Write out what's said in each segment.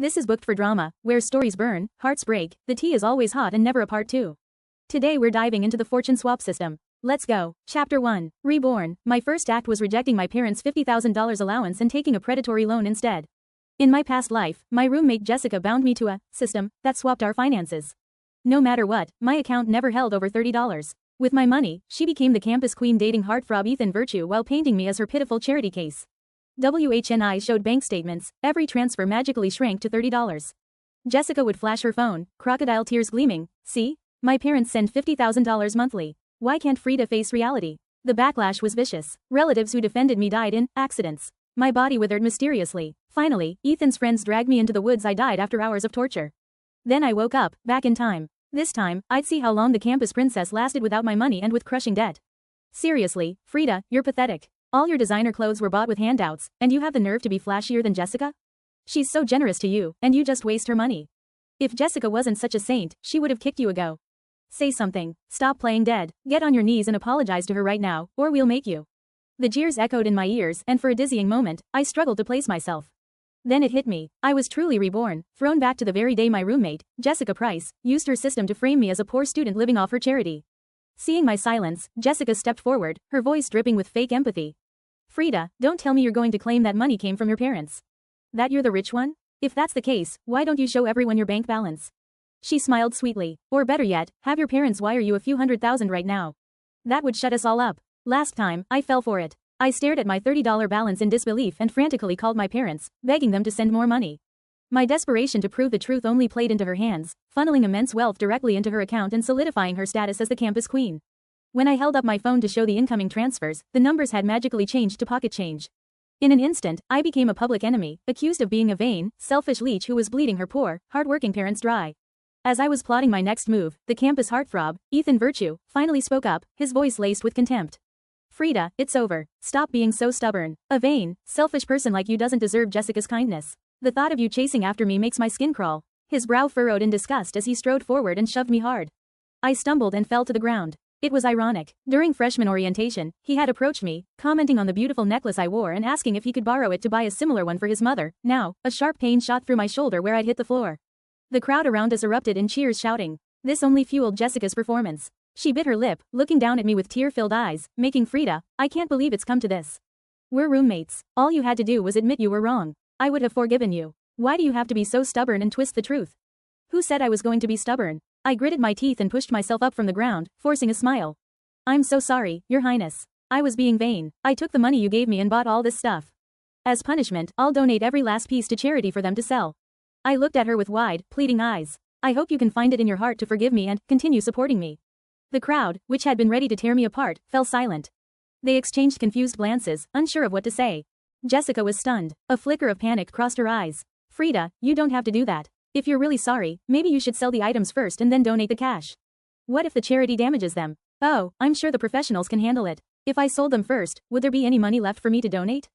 This is Booked for Drama, where stories burn, hearts break, the tea is always hot and never a part 2. Today we're diving into the fortune swap system. Let's go. Chapter 1. Reborn. My first act was rejecting my parents' $50,000 allowance and taking a predatory loan instead. In my past life, my roommate Jessica bound me to a system that swapped our finances. No matter what, my account never held over $30. With my money, she became the campus queen, dating heartthrob Ethan Virtue while painting me as her pitiful charity case. WHNI showed bank statements, every transfer magically shrank to $30. Jessica would flash her phone, crocodile tears gleaming. See? My parents send $50,000 monthly. Why can't Frida face reality? The backlash was vicious. Relatives who defended me died in accidents. My body withered mysteriously. Finally, Ethan's friends dragged me into the woods. I died after hours of torture. Then I woke up, back in time. This time, I'd see how long the campus princess lasted without my money and with crushing debt. Seriously, Frida, you're pathetic. All your designer clothes were bought with handouts, and you have the nerve to be flashier than Jessica? She's so generous to you, and you just waste her money. If Jessica wasn't such a saint, she would have kicked you ago. Say something. Stop playing dead. Get on your knees and apologize to her right now, or we'll make you. The jeers echoed in my ears, and for a dizzying moment, I struggled to place myself. Then it hit me. I was truly reborn, thrown back to the very day my roommate, Jessica Price, used her system to frame me as a poor student living off her charity. Seeing my silence, Jessica stepped forward, her voice dripping with fake empathy. Frida, don't tell me you're going to claim that money came from your parents. That you're the rich one? If that's the case, why don't you show everyone your bank balance? She smiled sweetly. Or better yet, have your parents wire you a few $100,000 right now. That would shut us all up. Last time, I fell for it. I stared at my $30 balance in disbelief and frantically called my parents, begging them to send more money. My desperation to prove the truth only played into her hands, funneling immense wealth directly into her account and solidifying her status as the campus queen. When I held up my phone to show the incoming transfers, the numbers had magically changed to pocket change. In an instant, I became a public enemy, accused of being a vain, selfish leech who was bleeding her poor, hard-working parents dry. As I was plotting my next move, the campus heartthrob, Ethan Virtue, finally spoke up, his voice laced with contempt. Frida, it's over. Stop being so stubborn. A vain, selfish person like you doesn't deserve Jessica's kindness. The thought of you chasing after me makes my skin crawl. His brow furrowed in disgust as he strode forward and shoved me hard. I stumbled and fell to the ground. It was ironic. During freshman orientation, he had approached me, commenting on the beautiful necklace I wore and asking if he could borrow it to buy a similar one for his mother. Now, a sharp pain shot through my shoulder where I'd hit the floor. The crowd around us erupted in cheers, shouting. This only fueled Jessica's performance. She bit her lip, looking down at me with tear-filled eyes, making Frida, I can't believe it's come to this. We're roommates. All you had to do was admit you were wrong. I would have forgiven you. Why do you have to be so stubborn and twist the truth? Who said I was going to be stubborn? I gritted my teeth and pushed myself up from the ground, forcing a smile. I'm so sorry, Your Highness. I was being vain. I took the money you gave me and bought all this stuff. As punishment, I'll donate every last piece to charity for them to sell. I looked at her with wide, pleading eyes. I hope you can find it in your heart to forgive me and continue supporting me. The crowd, which had been ready to tear me apart, fell silent. They exchanged confused glances, unsure of what to say. Jessica was stunned. A flicker of panic crossed her eyes. Frida, you don't have to do that. If you're really sorry, maybe you should sell the items first and then donate the cash. What if the charity damages them? Oh, I'm sure the professionals can handle it. If I sold them first, would there be any money left for me to donate?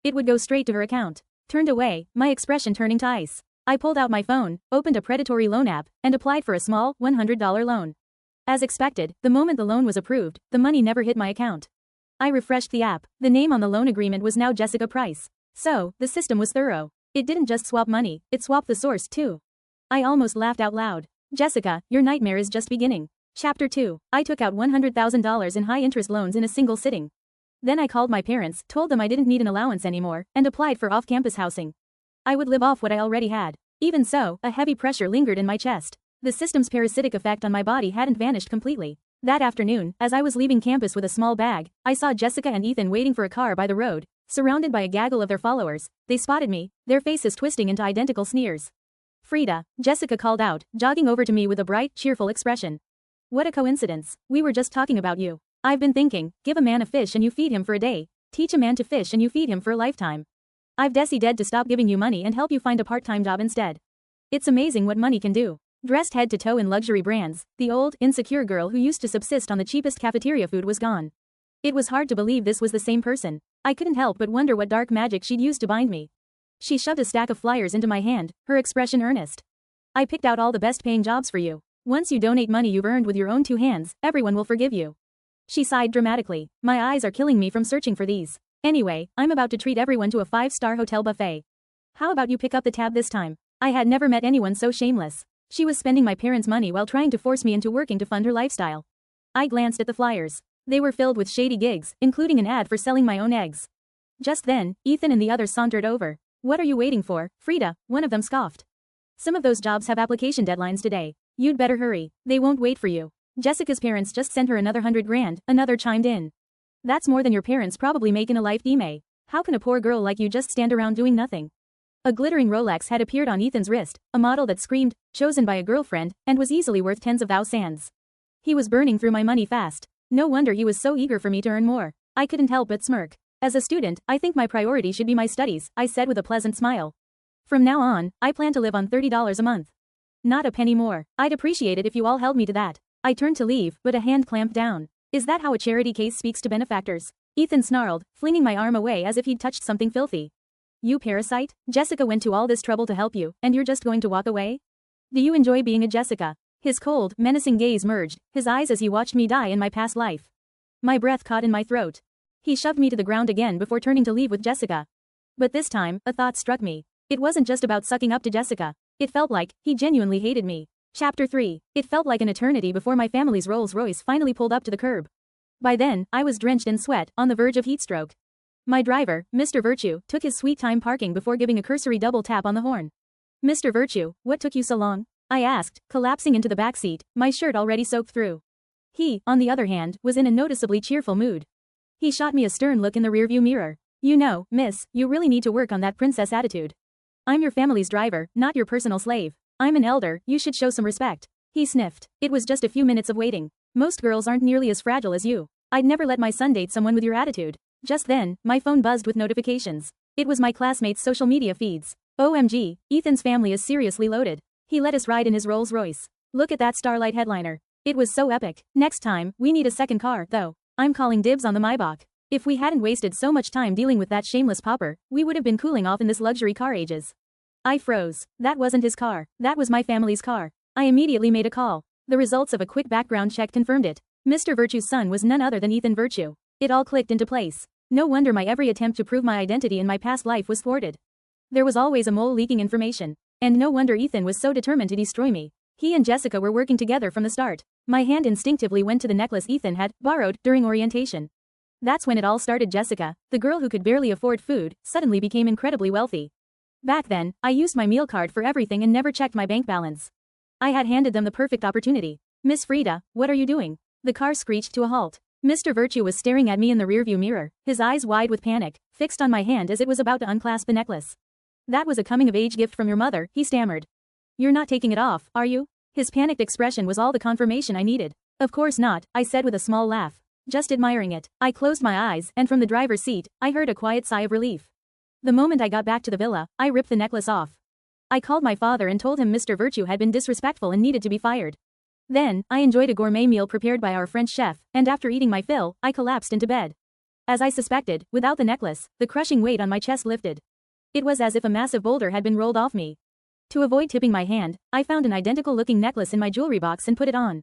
It would go straight to her account. Turned away, my expression turning to ice. I pulled out my phone, opened a predatory loan app, and applied for a small, $100 loan. As expected, the moment the loan was approved, the money never hit my account. I refreshed the app. The name on the loan agreement was now Jessica Price. So, the system was thorough. It didn't just swap money, it swapped the source too. I almost laughed out loud. Jessica, your nightmare is just beginning. Chapter 2. I took out $100,000 in high-interest loans in a single sitting. Then I called my parents, told them I didn't need an allowance anymore, and applied for off-campus housing. I would live off what I already had. Even so, a heavy pressure lingered in my chest. The system's parasitic effect on my body hadn't vanished completely. That afternoon, as I was leaving campus with a small bag, I saw Jessica and Ethan waiting for a car by the road. Surrounded by a gaggle of their followers, they spotted me, their faces twisting into identical sneers. Frida, Jessica called out, jogging over to me with a bright, cheerful expression. What a coincidence. We were just talking about you. I've been thinking, give a man a fish and you feed him for a day. Teach a man to fish and you feed him for a lifetime. I've dead to stop giving you money and help you find a part-time job instead. It's amazing what money can do. Dressed head to toe in luxury brands, the old, insecure girl who used to subsist on the cheapest cafeteria food was gone. It was hard to believe this was the same person. I couldn't help but wonder what dark magic she'd used to bind me. She shoved a stack of flyers into my hand, her expression earnest. I picked out all the best-paying jobs for you. Once you donate money you've earned with your own two hands, everyone will forgive you. She sighed dramatically. My eyes are killing me from searching for these. Anyway, I'm about to treat everyone to a 5-star hotel buffet. How about you pick up the tab this time? I had never met anyone so shameless. She was spending my parents' money while trying to force me into working to fund her lifestyle. I glanced at the flyers. They were filled with shady gigs, including an ad for selling my own eggs. Just then, Ethan and the others sauntered over. "What are you waiting for, Frida?" one of them scoffed. "Some of those jobs have application deadlines today. You'd better hurry. They won't wait for you. Jessica's parents just sent her another 100 grand," another chimed in. "That's more than your parents probably make in a lifetime. How can a poor girl like you just stand around doing nothing?" A glittering Rolex had appeared on Ethan's wrist, a model that screamed, "chosen by a girlfriend," and was easily worth tens of thousands. He was burning through my money fast. No wonder he was so eager for me to earn more. I couldn't help but smirk. "As a student, I think my priority should be my studies," I said with a pleasant smile. "From now on, I plan to live on $30 a month. Not a penny more. I'd appreciate it if you all held me to that." I turned to leave, but a hand clamped down. "Is that how a charity case speaks to benefactors?" Ethan snarled, flinging my arm away as if he'd touched something filthy. "You parasite? Jessica went to all this trouble to help you, and you're just going to walk away? Do you enjoy being a Jessica?" His cold, menacing gaze merged his eyes as he watched me die in my past life. My breath caught in my throat. He shoved me to the ground again before turning to leave with Jessica. But this time, a thought struck me. It wasn't just about sucking up to Jessica. It felt like he genuinely hated me. Chapter 3. It felt like an eternity before my family's Rolls-Royce finally pulled up to the curb. By then, I was drenched in sweat, on the verge of heatstroke. My driver, Mr. Virtue, took his sweet time parking before giving a cursory double tap on the horn. "Mr. Virtue, what took you so long?" I asked, collapsing into the back seat, my shirt already soaked through. He, on the other hand, was in a noticeably cheerful mood. He shot me a stern look in the rearview mirror. "You know, miss, you really need to work on that princess attitude. I'm your family's driver, not your personal slave. I'm an elder, you should show some respect." He sniffed. It was just a few minutes of waiting. "Most girls aren't nearly as fragile as you. I'd never let my son date someone with your attitude." Just then, my phone buzzed with notifications. It was my classmates' social media feeds. "OMG, Ethan's family is seriously loaded. He let us ride in his Rolls-Royce. Look at that Starlight headliner. It was so epic. Next time, we need a second car, though. I'm calling dibs on the Maybach. If we hadn't wasted so much time dealing with that shameless pauper, we would have been cooling off in this luxury car ages." I froze. That wasn't his car. That was my family's car. I immediately made a call. The results of a quick background check confirmed it. Mr. Virtue's son was none other than Ethan Virtue. It all clicked into place. No wonder my every attempt to prove my identity in my past life was thwarted. There was always a mole leaking information. And no wonder Ethan was so determined to destroy me. He and Jessica were working together from the start. My hand instinctively went to the necklace Ethan had borrowed during orientation. That's when it all started. Jessica, the girl who could barely afford food, suddenly became incredibly wealthy. Back then, I used my meal card for everything and never checked my bank balance. I had handed them the perfect opportunity. "Miss Frida, what are you doing?" The car screeched to a halt. Mr. Virtue was staring at me in the rearview mirror, his eyes wide with panic, fixed on my hand as it was about to unclasp the necklace. "That was a coming-of-age gift from your mother," he stammered. "You're not taking it off, are you?" His panicked expression was all the confirmation I needed. "Of course not," I said with a small laugh. "Just admiring it." I closed my eyes, and from the driver's seat, I heard a quiet sigh of relief. The moment I got back to the villa, I ripped the necklace off. I called my father and told him Mr. Virtue had been disrespectful and needed to be fired. Then, I enjoyed a gourmet meal prepared by our French chef, and after eating my fill, I collapsed into bed. As I suspected, without the necklace, the crushing weight on my chest lifted. It was as if a massive boulder had been rolled off me. To avoid tipping my hand, I found an identical-looking necklace in my jewelry box and put it on.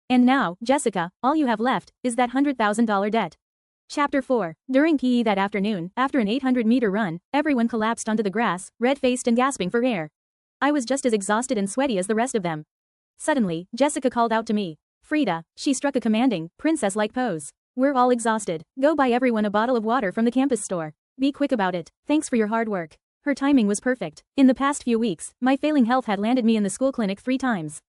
And now, Jessica, all you have left is that $100,000 debt. Chapter 4. During PE that afternoon, after an 800-meter run, everyone collapsed onto the grass, red-faced and gasping for air. I was just as exhausted and sweaty as the rest of them. Suddenly, Jessica called out to me. "Frida," she struck a commanding, princess-like pose. "We're all exhausted. Go buy everyone a bottle of water from the campus store. Be quick about it. Thanks for your hard work." Her timing was perfect. In the past few weeks, my failing health had landed me in the school clinic 3 times.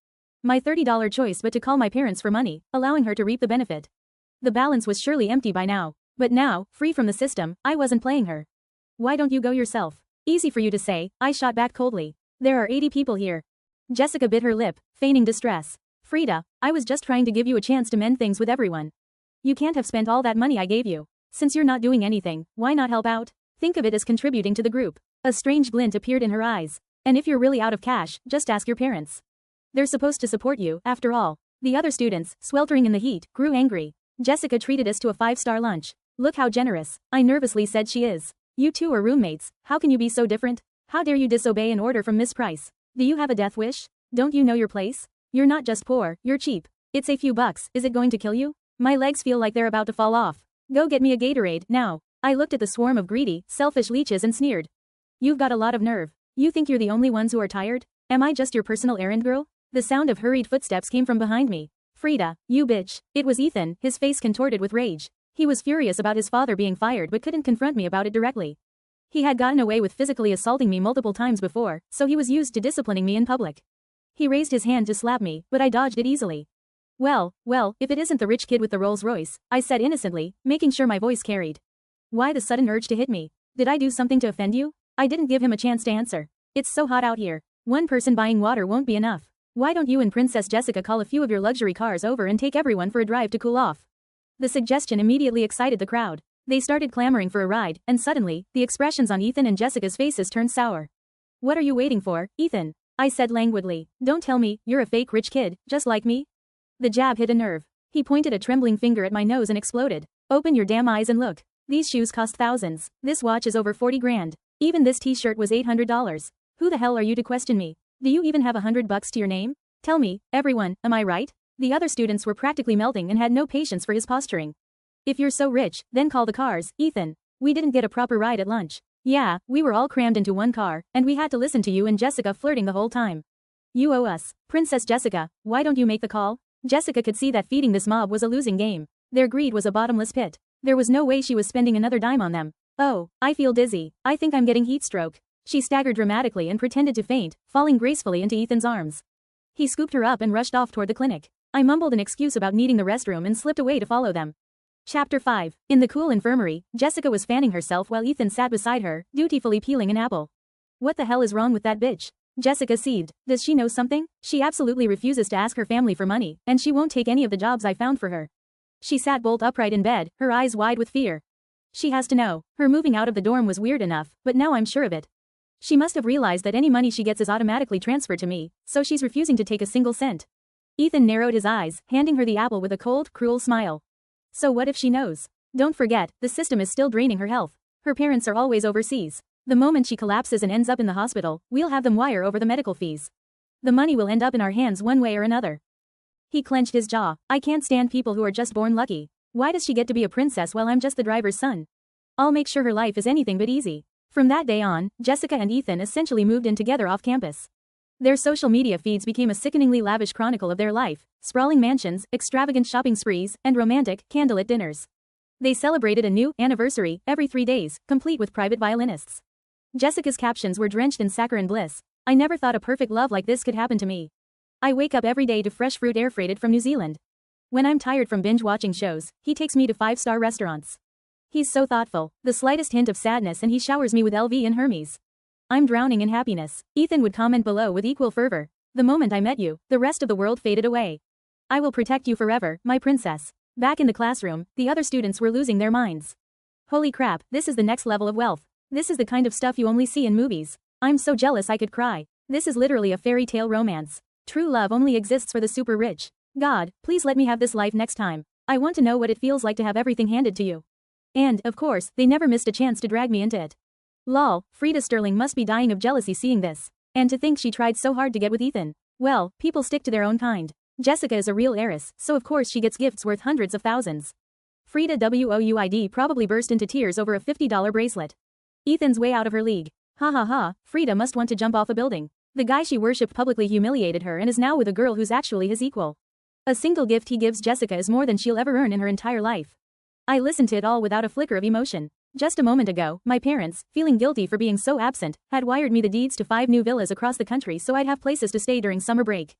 My $30 choice but to call my parents for money, allowing her to reap the benefit. The balance was surely empty by now. But now, free from the system, I wasn't playing her. "Why don't you go yourself?" "Easy for you to say," I shot back coldly. "There are 80 people here." Jessica bit her lip, feigning distress. "Frida, I was just trying to give you a chance to mend things with everyone. You can't have spent all that money I gave you. Since you're not doing anything, why not help out? Think of it as contributing to the group." A strange glint appeared in her eyes. "And if you're really out of cash, just ask your parents. They're supposed to support you, after all." The other students, sweltering in the heat, grew angry. "Jessica treated us to a 5-star lunch. Look how generous," I nervously said she is. "You two are roommates. How can you be so different? How dare you disobey an order from Miss Price? Do you have a death wish? Don't you know your place? You're not just poor, you're cheap. It's a few bucks, is it going to kill you? My legs feel like they're about to fall off. Go get me a Gatorade, now." I looked at the swarm of greedy, selfish leeches and sneered. "You've got a lot of nerve. You think you're the only ones who are tired? Am I just your personal errand girl? The sound of hurried footsteps came from behind me. Frida, you bitch. It was Ethan, his face contorted with rage. He was furious about his father being fired but couldn't confront me about it directly. He had gotten away with physically assaulting me multiple times before, so he was used to disciplining me in public. He raised his hand to slap me, but I dodged it easily. Well, if it isn't the rich kid with the Rolls Royce, I said innocently, making sure my voice carried. Why the sudden urge to hit me? Did I do something to offend you? I didn't give him a chance to answer. It's so hot out here. One person buying water won't be enough. Why don't you and Princess Jessica call a few of your luxury cars over and take everyone for a drive to cool off? The suggestion immediately excited the crowd. They started clamoring for a ride, and suddenly, the expressions on Ethan and Jessica's faces turned sour. What are you waiting for, Ethan? I said languidly. Don't tell me, you're a fake rich kid, just like me? The jab hit a nerve. He pointed a trembling finger at my nose and exploded. Open your damn eyes and look. These shoes cost thousands. This watch is over 40 grand. Even this t-shirt was $800. Who the hell are you to question me? Do you even have $100 to your name? Tell me, everyone, am I right? The other students were practically melting and had no patience for his posturing. If you're so rich, then call the cars, Ethan. We didn't get a proper ride at lunch. Yeah, we were all crammed into one car, and we had to listen to you and Jessica flirting the whole time. You owe us. Princess Jessica, why don't you make the call? Jessica could see that feeding this mob was a losing game. Their greed was a bottomless pit. There was no way she was spending another dime on them. Oh, I feel dizzy. I think I'm getting heat stroke. She staggered dramatically and pretended to faint, falling gracefully into Ethan's arms. He scooped her up and rushed off toward the clinic. I mumbled an excuse about needing the restroom and slipped away to follow them. Chapter 5. In the cool infirmary, Jessica was fanning herself while Ethan sat beside her, dutifully peeling an apple. What the hell is wrong with that bitch? Jessica seethed. Does she know something? She absolutely refuses to ask her family for money, and she won't take any of the jobs I found for her. She sat bolt upright in bed, her eyes wide with fear. She has to know. Her moving out of the dorm was weird enough, but now I'm sure of it. She must have realized that any money she gets is automatically transferred to me, so she's refusing to take a single cent. Ethan narrowed his eyes, handing her the apple with a cold, cruel smile. So what if she knows? Don't forget, the system is still draining her health. Her parents are always overseas. The moment she collapses and ends up in the hospital, we'll have them wire over the medical fees. The money will end up in our hands one way or another. He clenched his jaw. I can't stand people who are just born lucky. Why does she get to be a princess while I'm just the driver's son? I'll make sure her life is anything but easy. From that day on, Jessica and Ethan essentially moved in together off campus. Their social media feeds became a sickeningly lavish chronicle of their life, sprawling mansions, extravagant shopping sprees, and romantic, candlelit dinners. They celebrated a new anniversary every 3 days, complete with private violinists. Jessica's captions were drenched in saccharine bliss. I never thought a perfect love like this could happen to me. I wake up every day to fresh fruit air freighted from New Zealand. When I'm tired from binge-watching shows, he takes me to 5-star restaurants. He's so thoughtful, the slightest hint of sadness and he showers me with LV and Hermes. I'm drowning in happiness. Ethan would comment below with equal fervor. The moment I met you, the rest of the world faded away. I will protect you forever, my princess. Back in the classroom, the other students were losing their minds. Holy crap, this is the next level of wealth. This is the kind of stuff you only see in movies. I'm so jealous I could cry. This is literally a fairy tale romance. True love only exists for the super rich. God, please let me have this life next time. I want to know what it feels like to have everything handed to you. And, of course, they never missed a chance to drag me into it. Lol, Frida Sterling must be dying of jealousy seeing this. And to think she tried so hard to get with Ethan. Well, people stick to their own kind. Jessica is a real heiress, so of course she gets gifts worth hundreds of thousands. Frida WOUID probably burst into tears over a $50 bracelet. Ethan's way out of her league. Ha ha ha, Frida must want to jump off a building. The guy she worshipped publicly humiliated her and is now with a girl who's actually his equal. A single gift he gives Jessica is more than she'll ever earn in her entire life. I listened to it all without a flicker of emotion. Just a moment ago, my parents, feeling guilty for being so absent, had wired me the deeds to 5 new villas across the country so I'd have places to stay during summer break.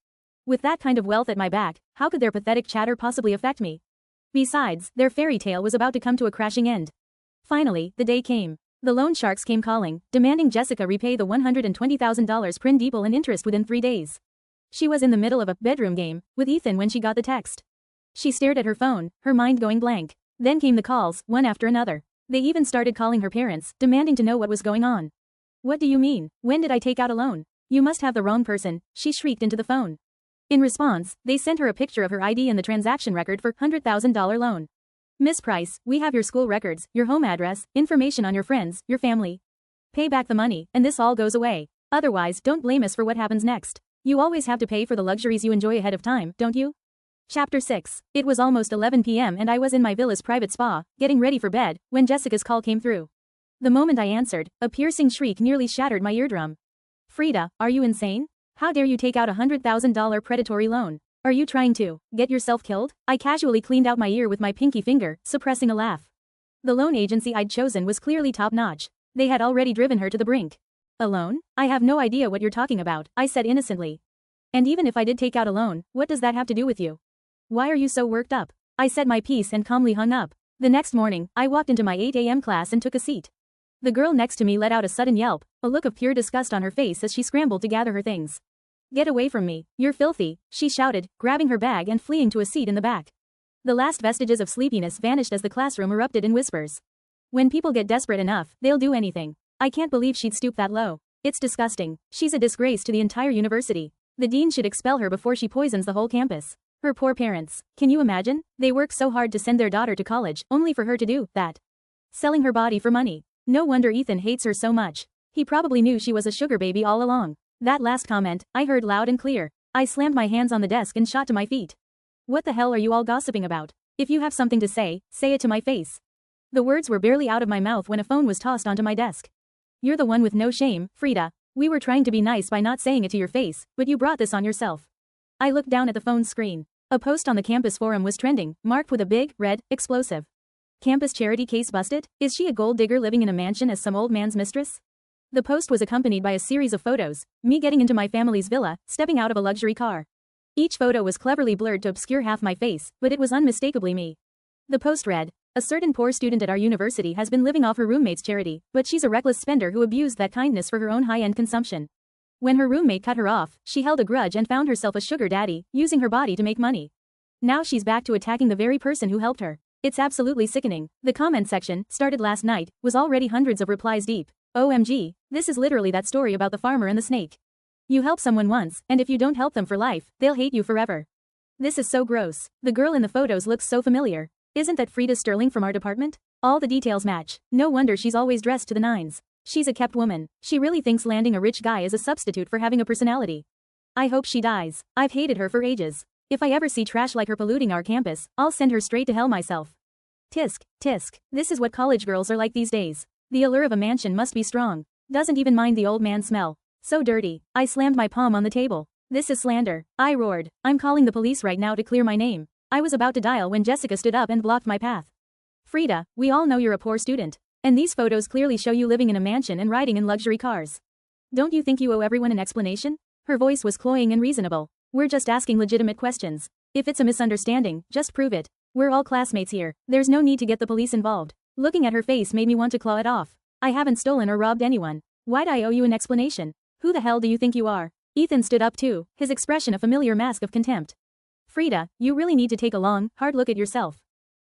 With that kind of wealth at my back, how could their pathetic chatter possibly affect me? Besides, their fairy tale was about to come to a crashing end. Finally, the day came. The loan sharks came calling, demanding Jessica repay the $120,000 principal and interest within 3 days. She was in the middle of a bedroom game with Ethan when she got the text. She stared at her phone, her mind going blank. Then came the calls, one after another. They even started calling her parents, demanding to know what was going on. What do you mean? When did I take out a loan? You must have the wrong person, she shrieked into the phone. In response, they sent her a picture of her ID and the transaction record for $100,000 loan. Miss Price, we have your school records, your home address, information on your friends, your family. Pay back the money, and this all goes away. Otherwise, don't blame us for what happens next. You always have to pay for the luxuries you enjoy ahead of time, don't you? Chapter 6. It was almost 11 p.m. and I was in my villa's private spa, getting ready for bed, when Jessica's call came through. The moment I answered, a piercing shriek nearly shattered my eardrum. Frida, are you insane? How dare you take out a $100,000 predatory loan? Are you trying to get yourself killed? I casually cleaned out my ear with my pinky finger, suppressing a laugh. The loan agency I'd chosen was clearly top-notch. They had already driven her to the brink. A loan? I have no idea what you're talking about, I said innocently. And even if I did take out a loan, what does that have to do with you? Why are you so worked up? I said my piece and calmly hung up. The next morning, I walked into my 8 a.m. class and took a seat. The girl next to me let out a sudden yelp, a look of pure disgust on her face as she scrambled to gather her things. Get away from me, you're filthy, she shouted, grabbing her bag and fleeing to a seat in the back. The last vestiges of sleepiness vanished as the classroom erupted in whispers. When people get desperate enough, they'll do anything. I can't believe she'd stoop that low. It's disgusting. She's a disgrace to the entire university. The dean should expel her before she poisons the whole campus. Her poor parents. Can you imagine? They work so hard to send their daughter to college, only for her to do that. Selling her body for money. No wonder Ethan hates her so much. He probably knew she was a sugar baby all along. That last comment, I heard loud and clear. I slammed my hands on the desk and shot to my feet. What the hell are you all gossiping about? If you have something to say it to my face. The words were barely out of my mouth when a phone was tossed onto my desk. You're the one with no shame, Frida. We were trying to be nice by not saying it to your face, but you brought this on yourself. I looked down at the phone's screen. A post on the campus forum was trending, marked with a big, red, explosive. Campus charity case busted? Is she a gold digger living in a mansion as some old man's mistress? The post was accompanied by a series of photos, me getting into my family's villa, stepping out of a luxury car. Each photo was cleverly blurred to obscure half my face, but it was unmistakably me. The post read, a certain poor student at our university has been living off her roommate's charity, but she's a reckless spender who abused that kindness for her own high-end consumption. When her roommate cut her off, she held a grudge and found herself a sugar daddy, using her body to make money. Now she's back to attacking the very person who helped her. It's absolutely sickening. The comment section, started last night, was already hundreds of replies deep. OMG, this is literally that story about the farmer and the snake. You help someone once, and if you don't help them for life, they'll hate you forever. This is so gross. The girl in the photos looks so familiar. Isn't that Frida Sterling from our department? All the details match. No wonder she's always dressed to the nines. She's a kept woman. She really thinks landing a rich guy is a substitute for having a personality. I hope she dies. I've hated her for ages. If I ever see trash like her polluting our campus, I'll send her straight to hell myself. Tisk, tisk. This is what college girls are like these days. The allure of a mansion must be strong. Doesn't even mind the old man smell. So dirty. I slammed my palm on the table. This is slander. I roared. I'm calling the police right now to clear my name. I was about to dial when Jessica stood up and blocked my path. Frida, we all know you're a poor student. And these photos clearly show you living in a mansion and riding in luxury cars. Don't you think you owe everyone an explanation? Her voice was cloying and reasonable. We're just asking legitimate questions. If it's a misunderstanding, just prove it. We're all classmates here. There's no need to get the police involved. Looking at her face made me want to claw it off. I haven't stolen or robbed anyone. Why'd I owe you an explanation? Who the hell do you think you are? Ethan stood up too, his expression a familiar mask of contempt. Frida, you really need to take a long, hard look at yourself.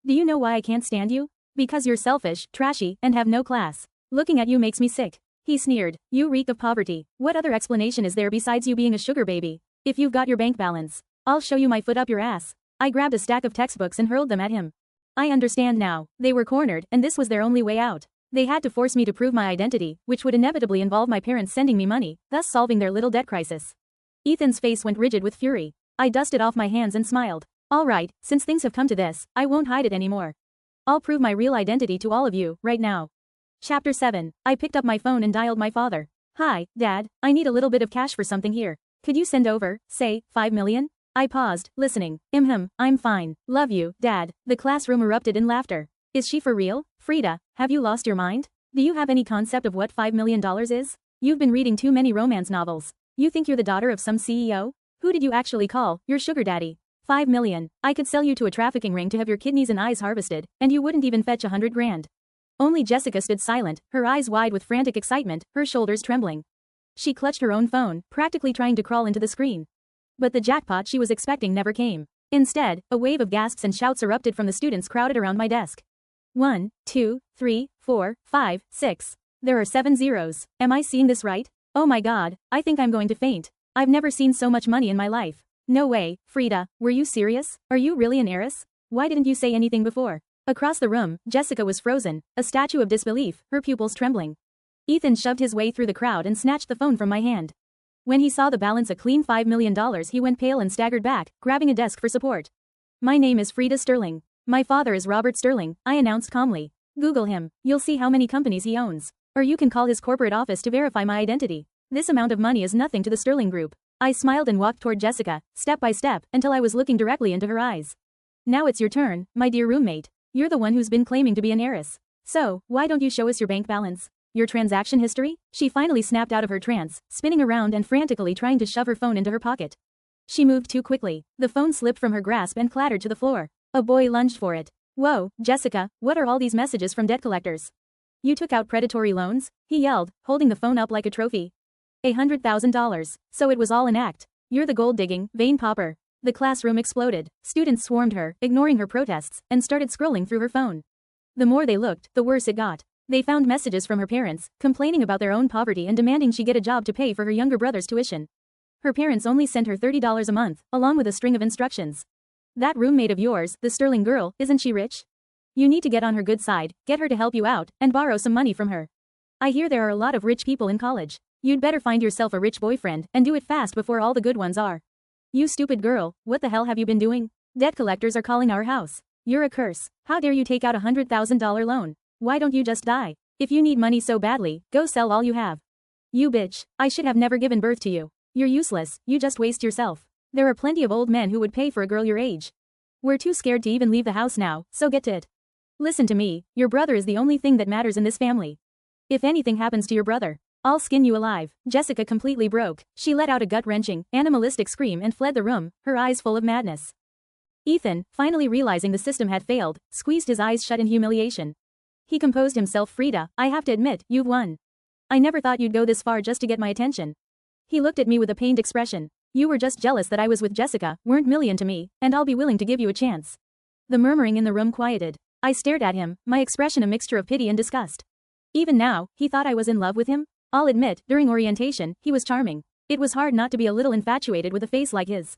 Do you know why I can't stand you? Because you're selfish, trashy, and have no class. Looking at you makes me sick. He sneered. You reek of poverty. What other explanation is there besides you being a sugar baby? If you've got your bank balance, I'll show you my foot up your ass. I grabbed a stack of textbooks and hurled them at him. I understand now. They were cornered, and this was their only way out. They had to force me to prove my identity, which would inevitably involve my parents sending me money, thus solving their little debt crisis. Ethan's face went rigid with fury. I dusted off my hands and smiled. All right, since things have come to this, I won't hide it anymore. I'll prove my real identity to all of you, right now. Chapter 7. I picked up my phone and dialed my father. Hi, Dad, I need a little bit of cash for something here. Could you send over, say, 5 million? I paused, listening. I'm fine. Love you, Dad. The classroom erupted in laughter. Is she for real? Frida, have you lost your mind? Do you have any concept of what $5 million is? You've been reading too many romance novels. You think you're the daughter of some CEO? Who did you actually call your sugar daddy? 5 million. I could sell you to a trafficking ring to have your kidneys and eyes harvested, and you wouldn't even fetch 100 grand. Only Jessica stood silent, her eyes wide with frantic excitement, her shoulders trembling. She clutched her own phone, practically trying to crawl into the screen. But the jackpot she was expecting never came. Instead, a wave of gasps and shouts erupted from the students crowded around my desk. 1, 2, 3, 4, 5, 6. There are 7 zeros. Am I seeing this right? Oh my god, I think I'm going to faint. I've never seen so much money in my life. No way, Frida, were you serious? Are you really an heiress? Why didn't you say anything before? Across the room, Jessica was frozen, a statue of disbelief, her pupils trembling. Ethan shoved his way through the crowd and snatched the phone from my hand. When he saw the balance a clean $5 million, he went pale and staggered back, grabbing a desk for support. My name is Frida Sterling. My father is Robert Sterling, I announced calmly. Google him. You'll see how many companies he owns. Or you can call his corporate office to verify my identity. This amount of money is nothing to the Sterling Group. I smiled and walked toward Jessica, step by step, until I was looking directly into her eyes. Now it's your turn, my dear roommate. You're the one who's been claiming to be an heiress. So, why don't you show us your bank balance? Your transaction history? She finally snapped out of her trance, spinning around and frantically trying to shove her phone into her pocket. She moved too quickly. The phone slipped from her grasp and clattered to the floor. A boy lunged for it. Whoa, Jessica, what are all these messages from debt collectors? You took out predatory loans? He yelled, holding the phone up like a trophy. $100,000. So it was all an act. You're the gold-digging, vein popper. The classroom exploded. Students swarmed her, ignoring her protests, and started scrolling through her phone. The more they looked, the worse it got. They found messages from her parents, complaining about their own poverty and demanding she get a job to pay for her younger brother's tuition. Her parents only sent her $30 a month, along with a string of instructions. That roommate of yours, the Sterling girl, isn't she rich? You need to get on her good side, get her to help you out, and borrow some money from her. I hear there are a lot of rich people in college. You'd better find yourself a rich boyfriend, and do it fast before all the good ones are. You stupid girl, what the hell have you been doing? Debt collectors are calling our house. You're a curse. How dare you take out a $100,000 loan? Why don't you just die? If you need money so badly, go sell all you have. You bitch, I should have never given birth to you. You're useless, you just waste yourself. There are plenty of old men who would pay for a girl your age. We're too scared to even leave the house now, so get to it. Listen to me, your brother is the only thing that matters in this family. If anything happens to your brother, I'll skin you alive. Jessica completely broke. She let out a gut-wrenching, animalistic scream and fled the room, her eyes full of madness. Ethan, finally realizing the system had failed, squeezed his eyes shut in humiliation. He composed himself. Frida, I have to admit, you've won. I never thought you'd go this far just to get my attention. He looked at me with a pained expression. You were just jealous that I was with Jessica, weren't million to me, and I'll be willing to give you a chance. The murmuring in the room quieted. I stared at him, my expression a mixture of pity and disgust. Even now, he thought I was in love with him? I'll admit, during orientation, he was charming. It was hard not to be a little infatuated with a face like his.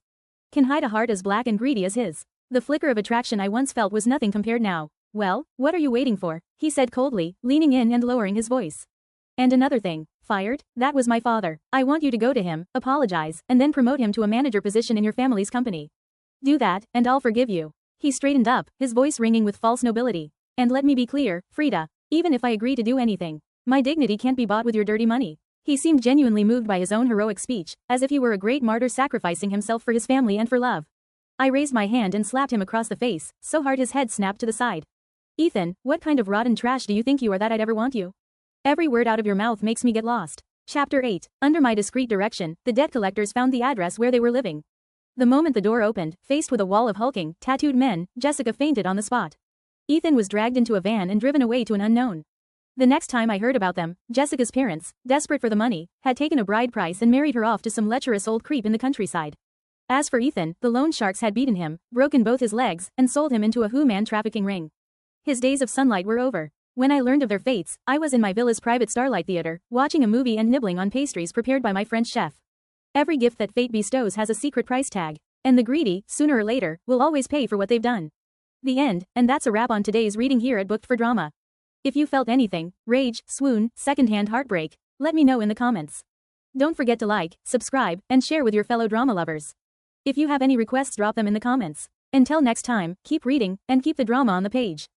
Can hide a heart as black and greedy as his. The flicker of attraction I once felt was nothing compared now. Well, what are you waiting for? He said coldly, leaning in and lowering his voice. And another thing, fired? That was my father. I want you to go to him, apologize, and then promote him to a manager position in your family's company. Do that, and I'll forgive you. He straightened up, his voice ringing with false nobility. And let me be clear, Frida, even if I agree to do anything, my dignity can't be bought with your dirty money. He seemed genuinely moved by his own heroic speech, as if he were a great martyr sacrificing himself for his family and for love. I raised my hand and slapped him across the face, so hard his head snapped to the side. Ethan, what kind of rotten trash do you think you are that I'd ever want you? Every word out of your mouth makes me get lost. Chapter 8. Under my discreet direction, the debt collectors found the address where they were living. The moment the door opened, faced with a wall of hulking, tattooed men, Jessica fainted on the spot. Ethan was dragged into a van and driven away to an unknown. The next time I heard about them, Jessica's parents, desperate for the money, had taken a bride price and married her off to some lecherous old creep in the countryside. As for Ethan, the loan sharks had beaten him, broken both his legs, and sold him into a human trafficking ring. His days of sunlight were over. When I learned of their fates, I was in my villa's private starlight theater, watching a movie and nibbling on pastries prepared by my French chef. Every gift that fate bestows has a secret price tag, and the greedy, sooner or later, will always pay for what they've done. The end, and that's a wrap on today's reading here at Booked for Drama. If you felt anything, rage, swoon, secondhand heartbreak, let me know in the comments. Don't forget to like, subscribe, and share with your fellow drama lovers. If you have any requests, drop them in the comments. Until next time, keep reading, and keep the drama on the page.